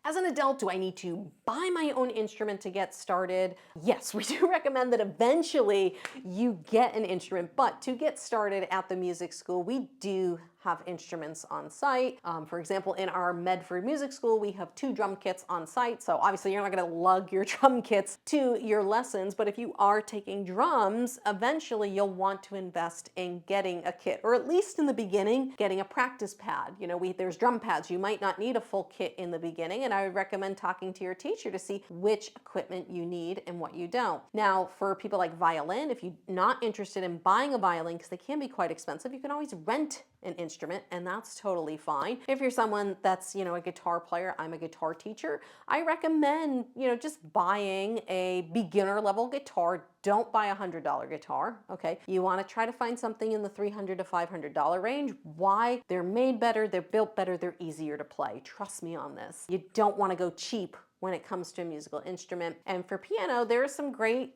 As an adult, do I need to buy my own instrument to get started? Yes, we do recommend that eventually you get an instrument, but to get started at the music school, we do have instruments on site. For example, in our Medford Music School, we have 2 drum kits on site. So obviously you're not gonna lug your drum kits to your lessons, but if you are taking drums, eventually you'll want to invest in getting a kit, or at least in the beginning, getting a practice pad. You know, there's drum pads. You might not need a full kit in the beginning, and I would recommend talking to your teacher to see which equipment you need and what you don't. Now, for people like violin, if you're not interested in buying a violin, because they can be quite expensive, you can always rent an instrument, and that's totally fine. If you're someone that's, a guitar player, I'm a guitar teacher, I recommend, just buying a beginner level guitar. Don't buy a $100 guitar, okay? You wanna try to find something in the $300 to $500 range. Why? They're made better, they're built better, they're easier to play. Trust me on this. You don't wanna go cheap when it comes to a musical instrument. And for piano, there are some great,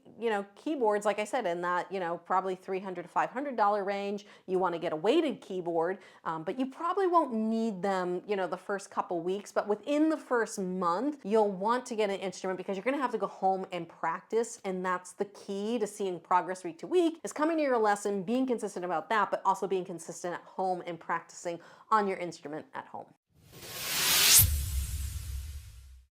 keyboards, like I said, in that, probably $300 to $500 range. You want to get a weighted keyboard, but you probably won't need them, the first couple weeks. But within the first month, you'll want to get an instrument because you're going to have to go home and practice. And that's the key to seeing progress week to week, is coming to your lesson, being consistent about that, but also being consistent at home and practicing on your instrument at home.